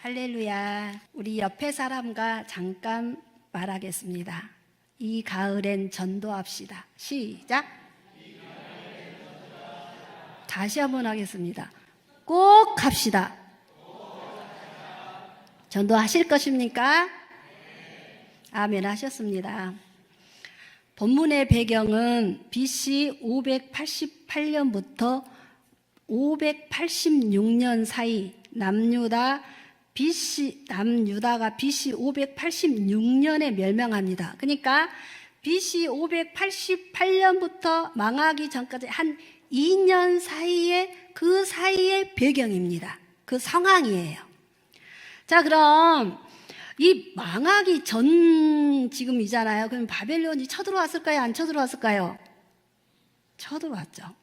할렐루야. 우리 옆에 사람과 잠깐 말하겠습니다. 이 가을엔 전도합시다. 시작. 다시 한번 하겠습니다. 꼭 합시다. 전도하실 것입니까? 아멘 하셨습니다. 본문의 배경은 BC 588년부터 586년 사이 남유다가 BC 586년에 멸망합니다. 그러니까 BC 588년부터 망하기 전까지 한 2년 사이에 그 사이의 배경입니다. 그 상황이에요. 자, 그럼 이 망하기 전 지금이잖아요. 그럼 바벨론이 쳐들어왔을까요? 안 쳐들어왔을까요? 쳐들어왔죠.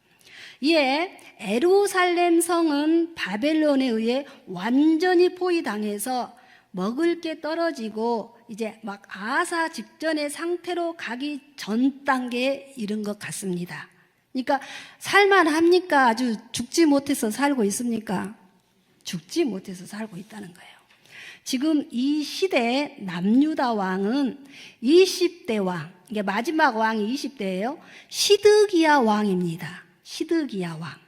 이에 예루살렘 성은 바벨론에 의해 완전히 포위당해서 먹을 게 떨어지고 이제 막 아사 직전의 상태로 가기 전 단계에 이른 것 같습니다. 그러니까 살만합니까? 아주 죽지 못해서 살고 있습니까? 죽지 못해서 살고 있다는 거예요. 지금 이 시대의 남유다 왕은 20대 왕, 이게 마지막 왕이 20대예요. 시드기야 왕입니다. 시드기야 왕.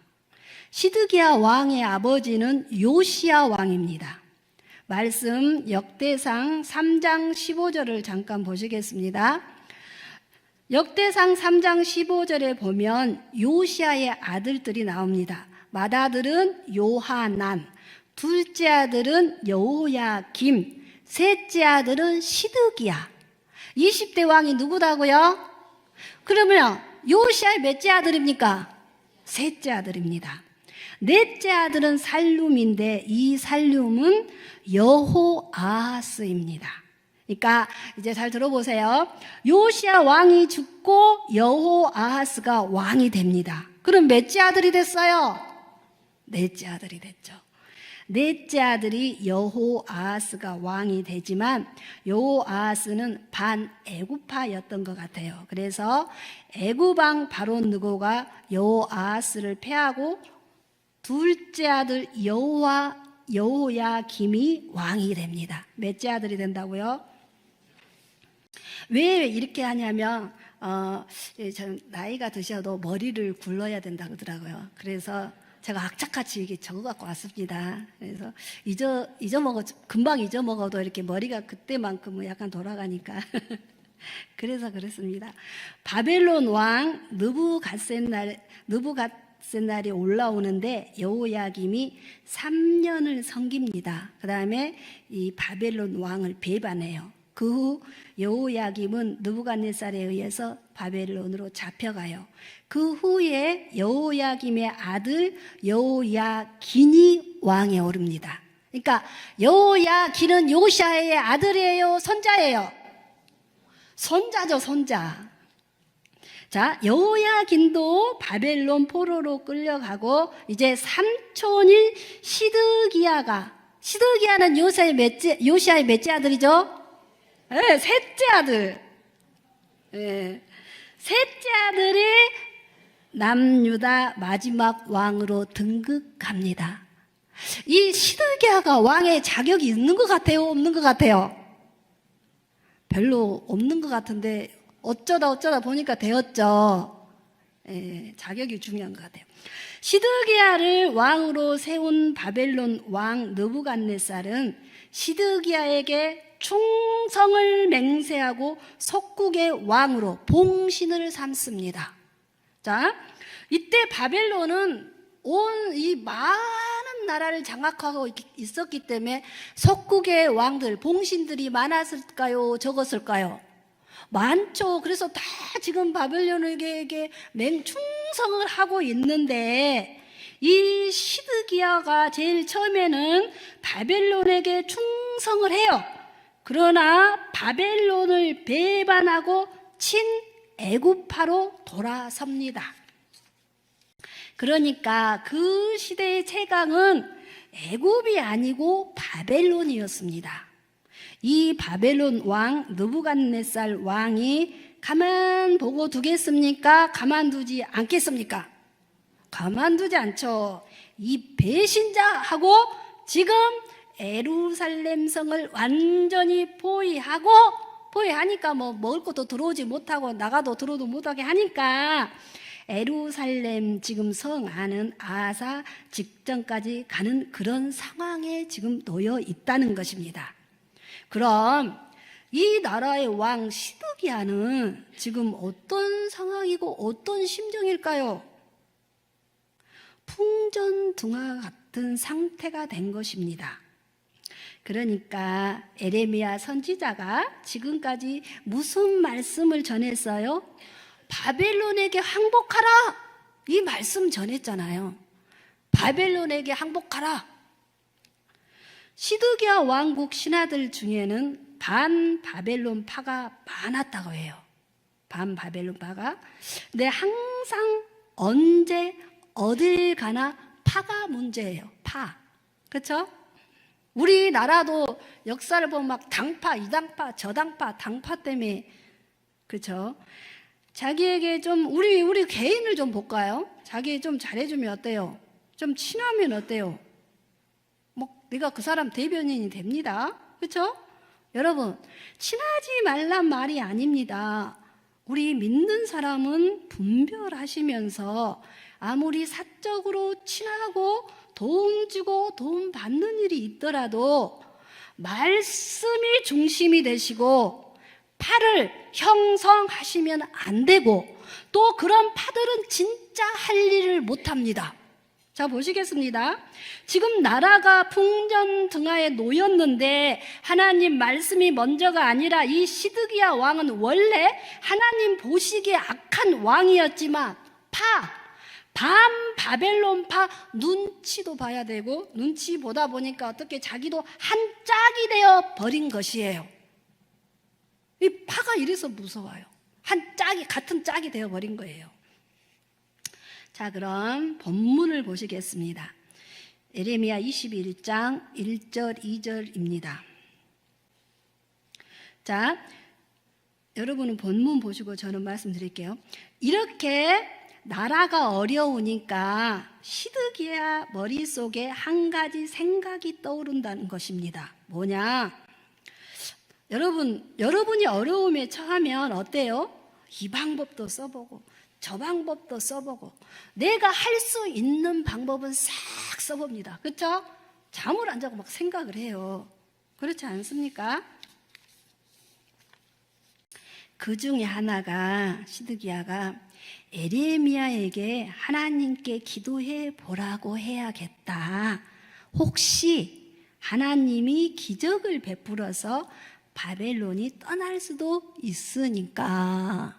시드기야 왕의 아버지는 요시야 왕입니다. 말씀 역대상 3장 15절을 잠깐 보시겠습니다. 역대상 3장 15절에 보면 요시야의 아들들이 나옵니다. 맏아들은 요하난, 둘째 아들은 여호야김, 셋째 아들은 시드기야. 20대 왕이 누구다고요? 그러면 요시야의 몇째 아들입니까? 셋째 아들입니다. 넷째 아들은 살룸인데 이 살룸은 여호아하스입니다. 그러니까 이제 잘 들어보세요. 요시야 왕이 죽고 여호아하스가 왕이 됩니다. 그럼 몇째 아들이 됐어요? 넷째 아들이 됐죠. 넷째 아들이 여호아하스가 왕이 되지만 여호아하스는 반애굽파였던 것 같아요. 그래서 애굽왕 바론 느고가 여호아하스를 패하고 둘째 아들 여호야김이 왕이 됩니다. 몇째 아들이 된다고요? 왜 이렇게 하냐면 전 나이가 드셔도 머리를 굴러야 된다고 하더라고요. 그래서 제가 악착같이 이게 적어갖고 왔습니다. 그래서 금방 잊어먹어도 이렇게 머리가 그때만큼은 약간 돌아가니까. 그래서 그렇습니다. 바벨론 왕 느부갓셋날이 올라오는데 여호야김이 3년을 섬깁니다. 그 다음에 이 바벨론 왕을 배반해요. 그 후 여호야김은 느부갓네살에 의해서 바벨론으로 잡혀가요. 그 후에 여호야김의 아들 여호야긴이 왕에 오릅니다. 그러니까 여호야긴은 요시야의 아들이에요? 손자예요? 손자죠, 손자. 자, 여호야긴도 바벨론 포로로 끌려가고 이제 삼촌인 시드기야는 요시야의 몇째 아들이죠? 네, 셋째 아들. 네, 셋째 아들이 남유다 마지막 왕으로 등극합니다. 이 시드기야가 왕의 자격이 있는 것 같아요? 없는 것 같아요? 별로 없는 것 같은데 어쩌다 보니까 되었죠. 예, 자격이 중요한 것 같아요. 시드기야를 왕으로 세운 바벨론 왕 느부갓네살은 시드기야에게 충성을 맹세하고 속국의 왕으로 봉신을 삼습니다. 자, 이때 바벨론은 온 이 많은 나라를 장악하고 있었기 때문에 속국의 왕들, 봉신들이 많았을까요? 적었을까요? 많죠. 그래서 다 지금 바벨론에게 맹충성을 하고 있는데 이 시드기야가 제일 처음에는 바벨론에게 충성을 해요. 그러나 바벨론을 배반하고 친애굽파로 돌아섭니다. 그러니까 그 시대의 최강은 애굽이 아니고 바벨론이었습니다. 이 바벨론 왕 느부갓네살 왕이 가만 보고 두겠습니까? 가만두지 않겠습니까? 가만두지 않죠. 이 배신자하고 지금 예루살렘 성을 완전히 포위하니까 뭐 먹을 것도 들어오지 못하고 나가도 들어오도 못하게 하니까 예루살렘 지금 성 안은 아사 직전까지 가는 그런 상황에 지금 놓여 있다는 것입니다. 그럼 이 나라의 왕 시드기야는 지금 어떤 상황이고 어떤 심정일까요? 풍전등화 같은 상태가 된 것입니다. 그러니까 에레미야 선지자가 지금까지 무슨 말씀을 전했어요? 바벨론에게 항복하라! 이 말씀 전했잖아요. 바벨론에게 항복하라! 시드기야 왕국 신하들 중에는 반바벨론파가 많았다고 해요. 반바벨론파가. 근데 항상 언제 어딜 가나 파가 문제예요. 파. 그렇죠? 우리나라도 역사를 보면 막 당파, 이 당파, 저 당파, 당파 때문에 그렇죠? 자기에게 좀 우리 개인을 좀 볼까요? 자기 좀 잘해주면 어때요? 좀 친하면 어때요? 뭐 내가 그 사람 대변인이 됩니다. 그렇죠? 여러분 친하지 말란 말이 아닙니다. 우리 믿는 사람은 분별하시면서 아무리 사적으로 친하고 도움 주고 도움 받는 일이 있더라도 말씀이 중심이 되시고 파를 형성하시면 안 되고 또 그런 파들은 진짜 할 일을 못합니다. 자, 보시겠습니다. 지금 나라가 풍전등화에 놓였는데 하나님 말씀이 먼저가 아니라 이 시드기야 왕은 원래 하나님 보시기에 악한 왕이었지만 반바벨론파 눈치도 봐야 되고 눈치 보다 보니까 어떻게 자기도 한 짝이 되어 버린 것이에요. 이 파가 이래서 무서워요. 한 짝이 같은 짝이 되어 버린 거예요. 자, 그럼 본문을 보시겠습니다. 예레미야 21장 1절 2절입니다. 자, 여러분은 본문 보시고 저는 말씀드릴게요. 이렇게 나라가 어려우니까 시드기야 머릿속에 한 가지 생각이 떠오른다는 것입니다. 뭐냐? 여러분이 어려움에 처하면 어때요? 이 방법도 써보고 저 방법도 써보고 내가 할 수 있는 방법은 싹 써봅니다. 그렇죠? 잠을 안 자고 막 생각을 해요. 그렇지 않습니까? 그 중에 하나가 시드기야가 에레미야에게 하나님께 기도해 보라고 해야겠다. 혹시 하나님이 기적을 베풀어서 바벨론이 떠날 수도 있으니까.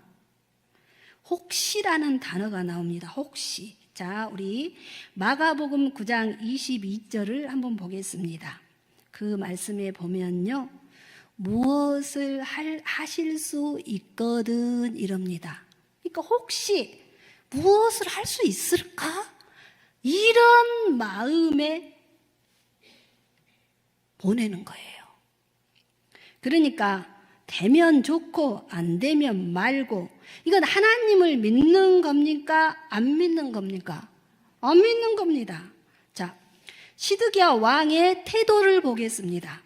혹시라는 단어가 나옵니다. 혹시. 자, 우리 마가복음 9장 22절을 한번 보겠습니다. 그 말씀에 보면요. 무엇을 하실 수 있거든 이럽니다. 그러니까 혹시 무엇을 할 수 있을까? 이런 마음에 보내는 거예요. 그러니까 되면 좋고 안 되면 말고 이건 하나님을 믿는 겁니까? 안 믿는 겁니까? 안 믿는 겁니다. 자, 시드기야 왕의 태도를 보겠습니다.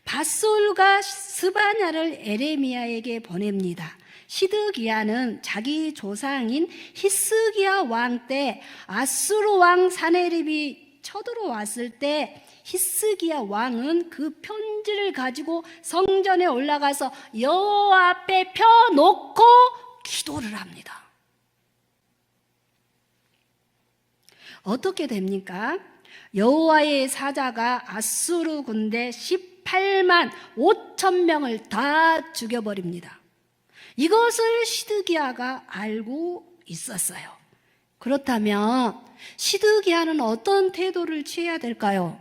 밧솔과 스바냐를 에레미야에게 보냅니다. 시드기야는 자기 조상인 히스기야 왕 때 아수르 왕 사네립이 쳐들어왔을 때 히스기야 왕은 그 편지를 가지고 성전에 올라가서 여호와 앞에 펴놓고 기도를 합니다. 어떻게 됩니까? 여호와의 사자가 아수르 군대 18만 5천 명을 다 죽여버립니다. 이것을 시드기야가 알고 있었어요. 그렇다면 시드기야는 어떤 태도를 취해야 될까요?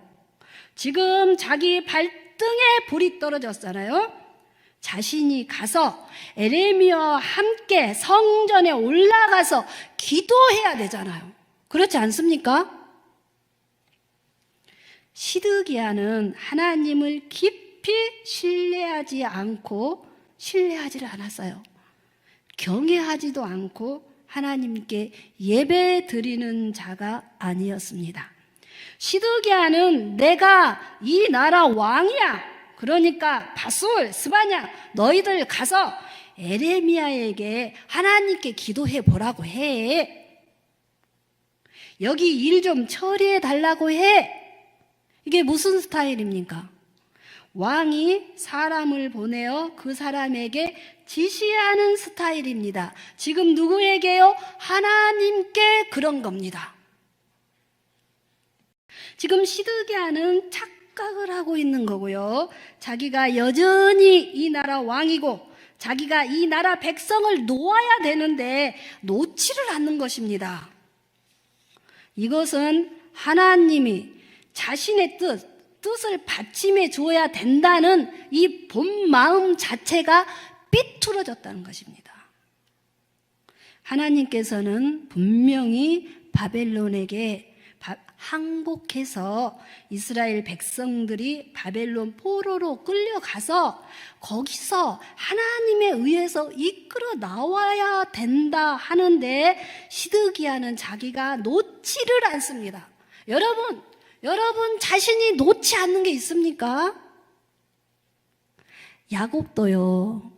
지금 자기 발등에 불이 떨어졌잖아요. 자신이 가서 에레미야와 함께 성전에 올라가서 기도해야 되잖아요. 그렇지 않습니까? 시드기야는 하나님을 깊이 신뢰하지를 않았어요. 경외하지도 않고 하나님께 예배 드리는 자가 아니었습니다. 시드기야는 내가 이 나라 왕이야. 그러니까 바술, 스바냐, 너희들 가서 에레미야에게 하나님께 기도해 보라고 해. 여기 일 좀 처리해 달라고 해. 이게 무슨 스타일입니까? 왕이 사람을 보내어 그 사람에게 지시하는 스타일입니다. 지금 누구에게요? 하나님께 그런 겁니다. 지금 시드기야는 착각을 하고 있는 거고요. 자기가 여전히 이 나라 왕이고 자기가 이 나라 백성을 놓아야 되는데 놓지를 않는 것입니다. 이것은 하나님이 자신의 뜻을 받침해 줘야 된다는 이 본 마음 자체가 삐뚤어졌다는 것입니다. 하나님께서는 분명히 바벨론에게 항복해서 이스라엘 백성들이 바벨론 포로로 끌려가서 거기서 하나님에 의해서 이끌어 나와야 된다 하는데 시드기야는 자기가 놓지를 않습니다. 여러분 자신이 놓지 않는 게 있습니까? 야곱도요.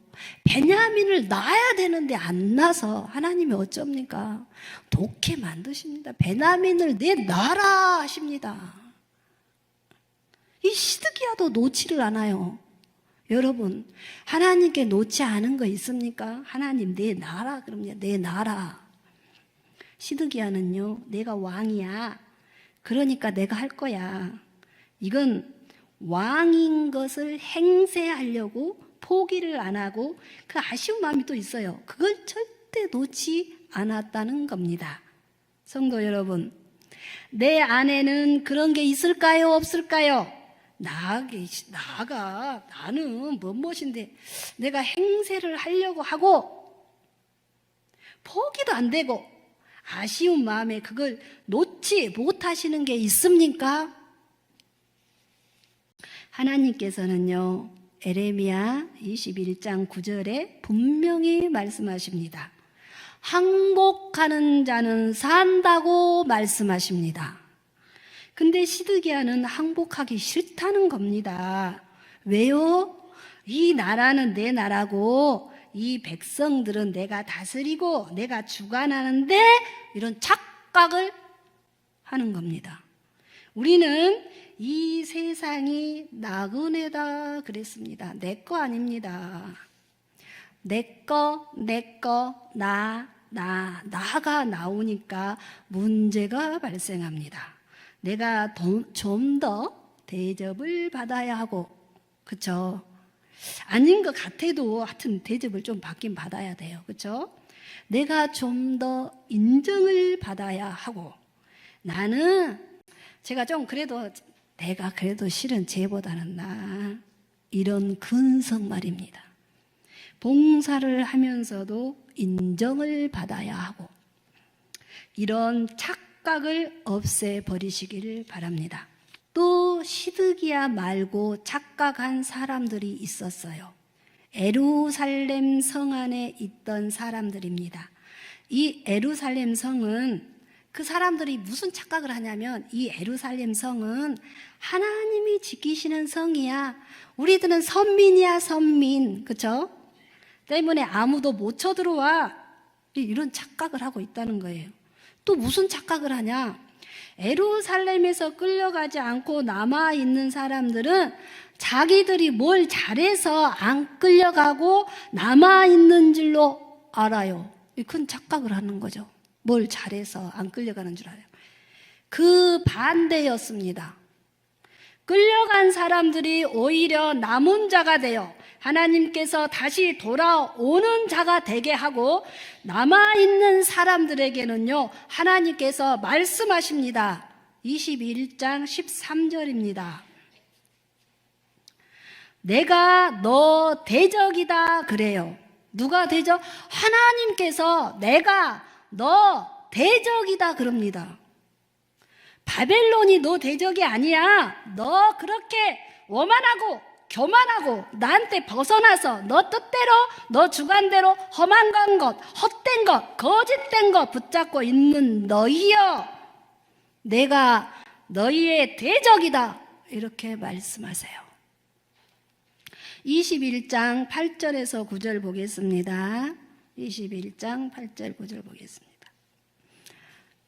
베냐민을 낳아야 되는데 안 낳아서 하나님이 어쩝니까? 독해 만드십니다. 베냐민을 내 낳아라 하십니다. 이 시드기야도 놓지를 않아요. 여러분, 하나님께 놓지 않은 거 있습니까? 하나님 내 낳아라 그럼요. 내 낳아라. 시드기야는요. 내가 왕이야. 그러니까 내가 할 거야. 이건 왕인 것을 행세하려고 포기를 안 하고 그 아쉬운 마음이 또 있어요. 그걸 절대 놓지 않았다는 겁니다. 성도 여러분, 내 안에는 그런 게 있을까요? 없을까요? 나가 나는 무엇인데 내가 행세를 하려고 하고 포기도 안 되고 아쉬운 마음에 그걸 놓지 못하시는 게 있습니까? 하나님께서는요, 에레미야 21장 9절에 분명히 말씀하십니다. 항복하는 자는 산다고 말씀하십니다. 근데 시드기야는 항복하기 싫다는 겁니다. 왜요? 이 나라는 내 나라고 이 백성들은 내가 다스리고 내가 주관하는데 이런 착각을 하는 겁니다. 우리는 이 세상이 나그네다 그랬습니다. 내 거 아닙니다. 내 거, 나가 나오니까 문제가 발생합니다. 내가 좀 더 대접을 받아야 하고, 그쵸? 아닌 것 같아도 하여튼 대접을 좀 받긴 받아야 돼요. 그쵸? 내가 좀 더 인정을 받아야 하고, 나는 제가 좀 그래도 내가 그래도 실은 쟤보다는 나 이런 근성 말입니다. 봉사를 하면서도 인정을 받아야 하고 이런 착각을 없애버리시기를 바랍니다. 또 시드기야 말고 착각한 사람들이 있었어요. 예루살렘 성 안에 있던 사람들입니다. 이 예루살렘 성은 그 사람들이 무슨 착각을 하냐면 이 예루살렘 성은 하나님이 지키시는 성이야. 우리들은 선민이야, 선민. 그쵸? 때문에 아무도 못 쳐들어와. 이런 착각을 하고 있다는 거예요. 또 무슨 착각을 하냐? 예루살렘에서 끌려가지 않고 남아있는 사람들은 자기들이 뭘 잘해서 안 끌려가고 남아있는 줄로 알아요. 큰 착각을 하는 거죠. 뭘 잘해서 안 끌려가는 줄 알아요. 그 반대였습니다. 끌려간 사람들이 오히려 남은 자가 되어 하나님께서 다시 돌아오는 자가 되게 하고 남아있는 사람들에게는요, 하나님께서 말씀하십니다. 21장 13절입니다. 내가 너 대적이다 그래요. 누가 대적? 하나님께서 내가 너 대적이다 그럽니다. 바벨론이 너 대적이 아니야. 너 그렇게 오만하고 교만하고 나한테 벗어나서 너 뜻대로 너 주관대로 험한 것, 헛된 것, 거짓된 것 붙잡고 있는 너희여, 내가 너희의 대적이다. 이렇게 말씀하세요. 21장 8절에서 9절 보겠습니다. 21장 8절 9절 보겠습니다.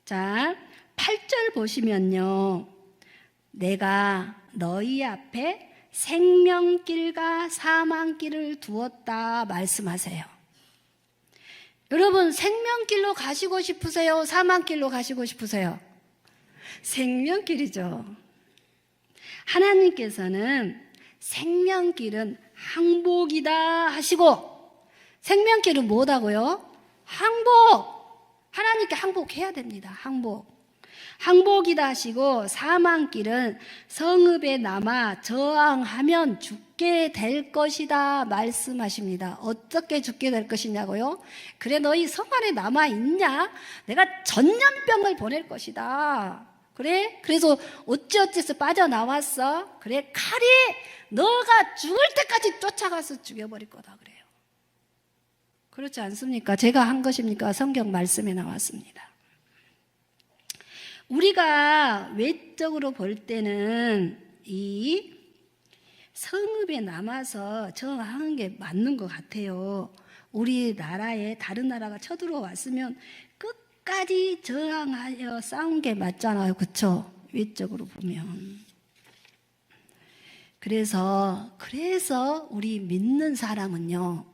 자, 8절 보시면요. 내가 너희 앞에 생명길과 사망길을 두었다 말씀하세요. 여러분, 생명길로 가시고 싶으세요? 사망길로 가시고 싶으세요? 생명길이죠. 하나님께서는 생명길은 항복이다 하시고, 생명길은 뭐다고요? 항복. 하나님께 항복해야 됩니다. 항복이다 하시고, 사망길은 성읍에 남아 저항하면 죽게 될 것이다 말씀하십니다. 어떻게 죽게 될 것이냐고요? 그래, 너희 성 안에 남아 있냐? 내가 전염병을 보낼 것이다. 그래? 그래서 어찌어찌해서 빠져나왔어? 그래, 칼이 너가 죽을 때까지 쫓아가서 죽여버릴 거다 그래요. 그렇지 않습니까? 제가 한 것입니까? 성경 말씀에 나왔습니다. 우리가 외적으로 볼 때는 이 성읍에 남아서 저항하는 게 맞는 것 같아요. 우리나라에 다른 나라가 쳐들어왔으면 끝까지 저항하여 싸운 게 맞잖아요. 그렇죠? 외적으로 보면. 그래서 우리 믿는 사람은요,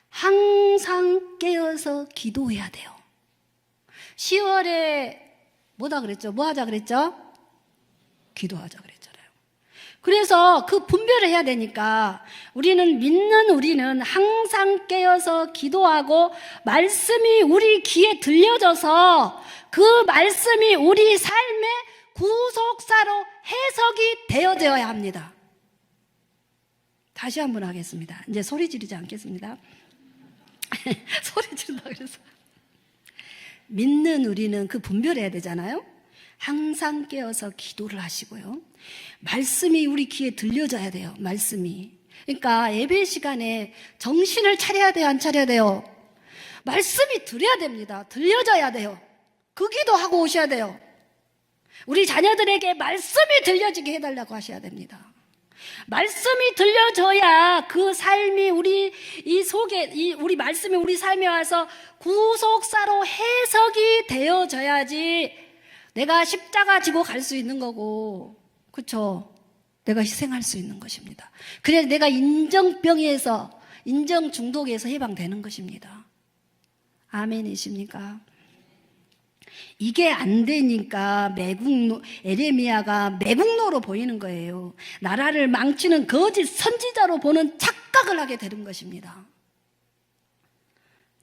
항상 깨어서 기도해야 돼요. 10월에 뭐다 그랬죠? 뭐 하자 그랬죠? 기도하자 그랬잖아요. 그래서 그 분별을 해야 되니까 우리는 항상 깨어서 기도하고, 말씀이 우리 귀에 들려져서 그 말씀이 우리 삶의 구속사로 해석이 되어져야 합니다. 다시 한번 하겠습니다. 이제 소리 지르지 않겠습니다. 소리 지른다 그래서. 믿는 우리는 그 분별해야 되잖아요. 항상 깨어서 기도를 하시고요. 말씀이 우리 귀에 들려져야 돼요. 말씀이. 그러니까 예배 시간에 정신을 차려야 돼요? 안 차려야 돼요? 말씀이 들려야 됩니다. 들려져야 돼요. 그 기도하고 오셔야 돼요. 우리 자녀들에게 말씀이 들려지게 해달라고 하셔야 됩니다. 말씀이 들려져야 그 삶이 우리 말씀이 우리 삶에 와서 구속사로 해석이 되어져야지 내가 십자가 지고 갈 수 있는 거고, 그렇죠? 내가 희생할 수 있는 것입니다. 그래야 내가 인정 중독에서 해방되는 것입니다. 아멘이십니까? 이게 안 되니까 에레미야가 매국노로 보이는 거예요. 나라를 망치는 거짓 선지자로 보는 착각을 하게 되는 것입니다.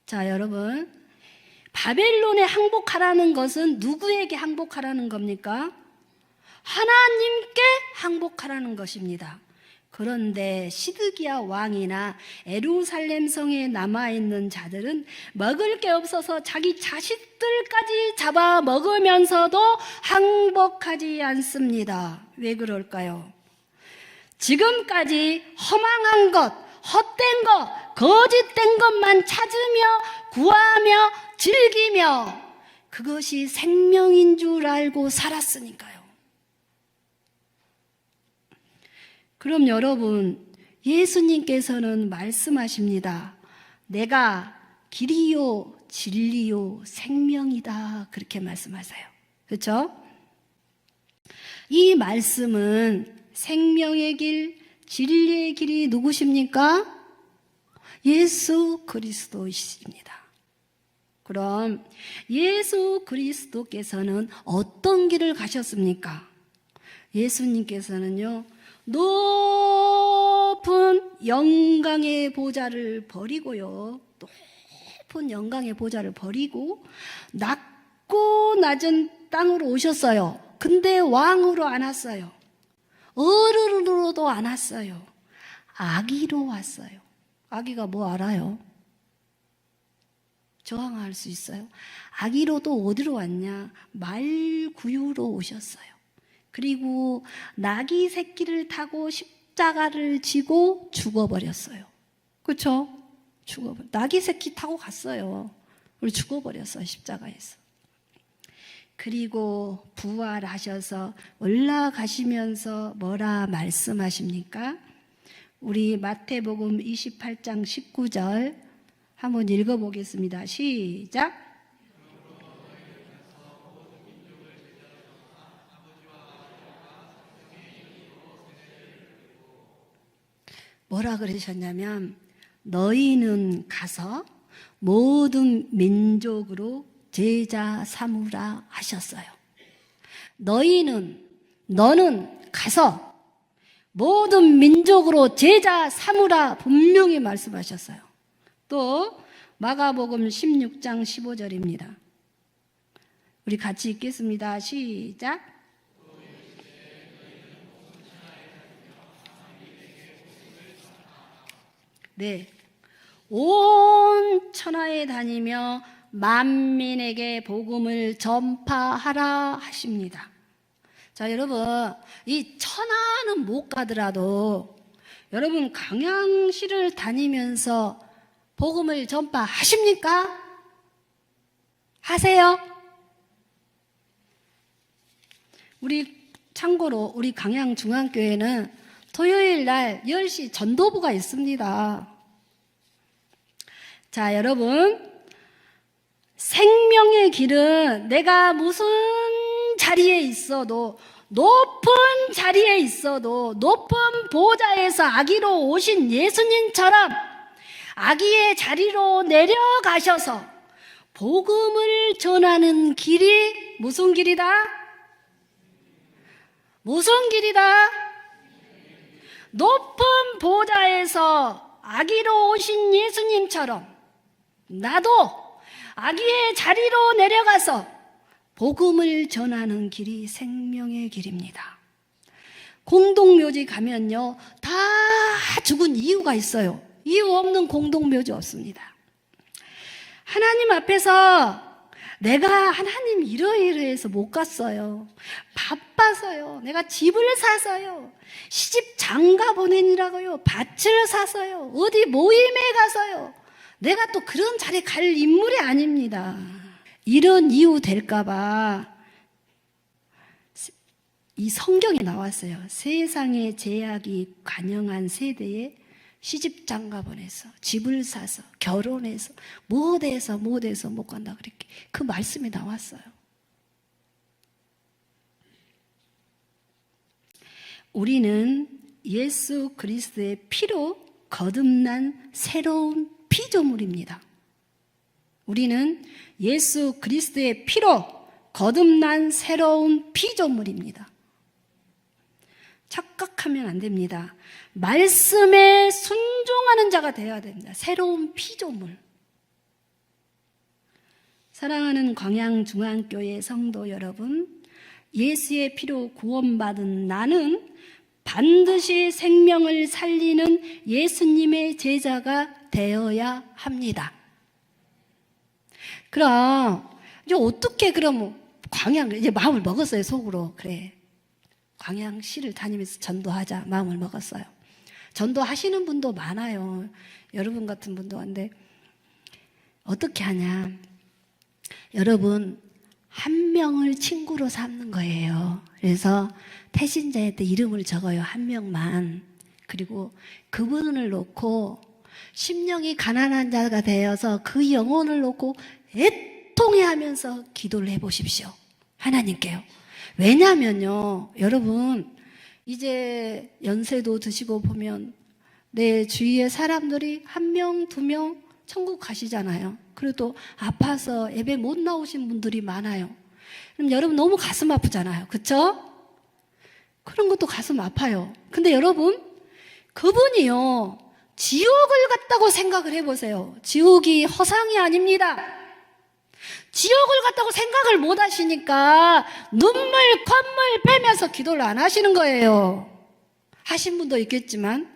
자, 여러분, 바벨론에 항복하라는 것은 누구에게 항복하라는 겁니까? 하나님께 항복하라는 것입니다. 그런데 시드기야 왕이나 예루살렘 성에 남아있는 자들은 먹을 게 없어서 자기 자식들까지 잡아 먹으면서도 항복하지 않습니다. 왜 그럴까요? 지금까지 허망한 것, 헛된 것, 거짓된 것만 찾으며 구하며 즐기며 그것이 생명인 줄 알고 살았으니까요. 그럼 여러분, 예수님께서는 말씀하십니다. 내가 길이요 진리요 생명이다, 그렇게 말씀하세요. 그렇죠? 이 말씀은 생명의 길, 진리의 길이 누구십니까? 예수 그리스도이십니다. 그럼 예수 그리스도께서는 어떤 길을 가셨습니까? 예수님께서는요, 높은 영광의 보좌를 버리고요, 높은 영광의 보좌를 버리고 낮고 낮은 땅으로 오셨어요. 근데 왕으로 안 왔어요. 어른으로도 안 왔어요. 아기로 왔어요. 아기가 뭐 알아요? 저항할 수 있어요? 아기로도 어디로 왔냐? 말구유로 오셨어요. 그리고 나귀 새끼를 타고 십자가를 지고 죽어버렸어요. 그렇죠? 나귀 새끼 타고 갔어요. 우리 죽어버렸어요, 십자가에서. 그리고 부활하셔서 올라가시면서 뭐라 말씀하십니까? 우리 마태복음 28장 19절 한번 읽어보겠습니다. 시작. 뭐라 그러셨냐면 너희는 가서 모든 민족으로 제자 삼으라 하셨어요. 너는 가서 모든 민족으로 제자 삼으라 분명히 말씀하셨어요. 또 마가복음 16장 15절입니다. 우리 같이 읽겠습니다. 시작. 네, 온 천하에 다니며 만민에게 복음을 전파하라 하십니다. 자, 여러분, 이 천하는 못 가더라도 여러분 강양시를 다니면서 복음을 전파하십니까? 하세요? 참고로 우리 강양중앙교회는 토요일 날 10시 전도부가 있습니다. 자, 여러분, 생명의 길은 내가 무슨 자리에 있어도, 높은 자리에 있어도, 높은 보좌에서 아기로 오신 예수님처럼 아기의 자리로 내려가셔서 복음을 전하는 길이 무슨 길이다? 무슨 길이다? 높은 보좌에서 아기로 오신 예수님처럼 나도 아기의 자리로 내려가서 복음을 전하는 길이 생명의 길입니다. 공동묘지 가면요, 다 죽은 이유가 있어요. 이유 없는 공동묘지 없습니다. 하나님 앞에서 내가 하나님 이러이러해서 못 갔어요. 바빠서요. 내가 집을 사서요. 시집 장가 보내느라고요. 밭을 사서요. 어디 모임에 가서요. 내가 또 그런 자리에 갈 인물이 아닙니다. 이런 이유 될까봐 이 성경에 나왔어요. 세상의 제약이 관영한 세대에 시집 장가 보내서 집을 사서 결혼해서 못해서 못 간다 그렇게 그 말씀이 나왔어요. 우리는 예수 그리스도의 피로 거듭난 새로운 피조물입니다. 우리는 예수 그리스도의 피로 거듭난 새로운 피조물입니다. 착각하면 안 됩니다. 말씀에 순종하는 자가 되어야 됩니다. 새로운 피조물. 사랑하는 광양중앙교회 성도 여러분, 예수의 피로 구원받은 나는 반드시 생명을 살리는 예수님의 제자가 되어야 합니다. 그럼 이제 어떻게 그럼 이제 마음을 먹었어요. 속으로. 그래, 광양시를 다니면서 전도하자 마음을 먹었어요. 전도하시는 분도 많아요. 여러분 같은 분도. 한데 어떻게 하냐, 여러분 한 명을 친구로 삼는 거예요. 그래서 태신자한테 이름을 적어요. 한 명만. 그리고 그분을 놓고 심령이 가난한 자가 되어서 그 영혼을 놓고 애통해하면서 기도를 해보십시오. 하나님께요. 왜냐면요, 여러분 이제 연세도 드시고 보면 내 주위의 사람들이 1명, 2명 천국 가시잖아요. 그래도 아파서 예배 못 나오신 분들이 많아요. 그럼 여러분 너무 가슴 아프잖아요. 그쵸? 그런 것도 가슴 아파요. 근데 여러분, 그분이요, 지옥을 갔다고 생각을 해보세요. 지옥이 허상이 아닙니다. 지옥을 갔다고 생각을 못 하시니까 눈물, 콧물 빼면서 기도를 안 하시는 거예요. 하신 분도 있겠지만,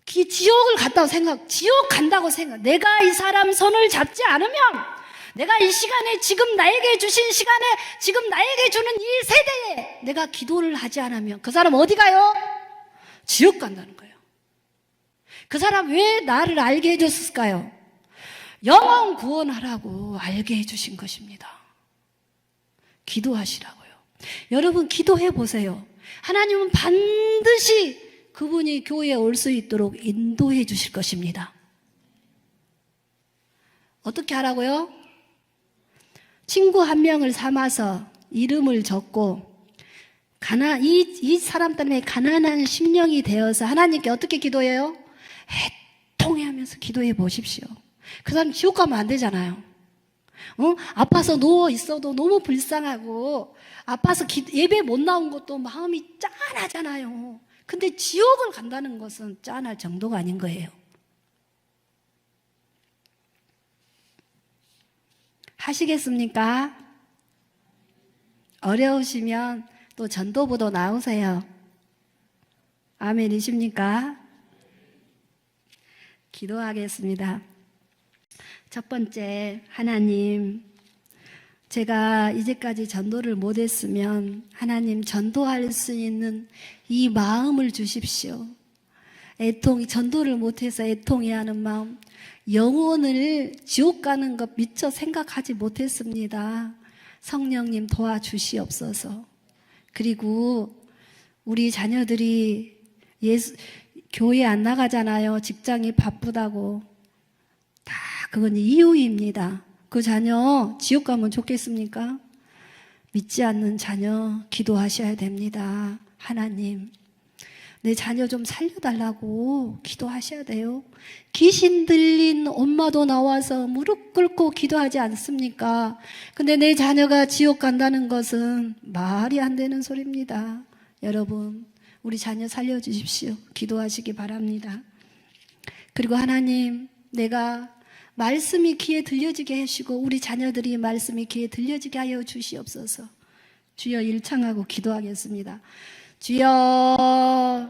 지옥을 갔다고 지옥 간다고 생각, 내가 이 사람 손을 잡지 않으면, 내가 이 시간에 지금 나에게 주신 시간에 지금 나에게 주는 이 세대에 내가 기도를 하지 않으면 그 사람 어디 가요? 지옥 간다는 거예요. 그 사람 왜 나를 알게 해줬을까요? 영혼 구원하라고 알게 해주신 것입니다. 기도하시라고요. 여러분 기도해 보세요. 하나님은 반드시 그분이 교회에 올 수 있도록 인도해 주실 것입니다. 어떻게 하라고요? 친구 한 명을 삼아서 이름을 적고 이 사람 때문에 가난한 심령이 되어서 하나님께 어떻게 기도해요? 해통해하면서 기도해 보십시오. 그 사람 지옥 가면 안 되잖아요. 아파서 누워 있어도 너무 불쌍하고 아파서 예배 못 나온 것도 마음이 짠하잖아요. 근데 지옥을 간다는 것은 짠할 정도가 아닌 거예요. 하시겠습니까? 어려우시면 또 전도부도 나오세요. 아멘이십니까? 기도하겠습니다. 첫 번째, 하나님, 제가 이제까지 전도를 못했으면 하나님 전도할 수 있는 이 마음을 주십시오. 전도를 못해서 애통해하는 마음, 영혼을 지옥 가는 것 미처 생각하지 못했습니다. 성령님 도와주시옵소서. 그리고 우리 자녀들이 교회 안 나가잖아요. 직장이 바쁘다고. 다 그건 이유입니다. 그 자녀 지옥 가면 좋겠습니까? 믿지 않는 자녀 기도하셔야 됩니다. 하나님, 내 자녀 좀 살려달라고 기도하셔야 돼요. 귀신 들린 엄마도 나와서 무릎 꿇고 기도하지 않습니까? 근데 내 자녀가 지옥 간다는 것은 말이 안 되는 소리입니다. 여러분, 우리 자녀 살려주십시오. 기도하시기 바랍니다. 그리고 하나님, 내가 말씀이 귀에 들려지게 하시고 우리 자녀들이 말씀이 귀에 들려지게 하여 주시옵소서. 주여 일창하고 기도하겠습니다. 주여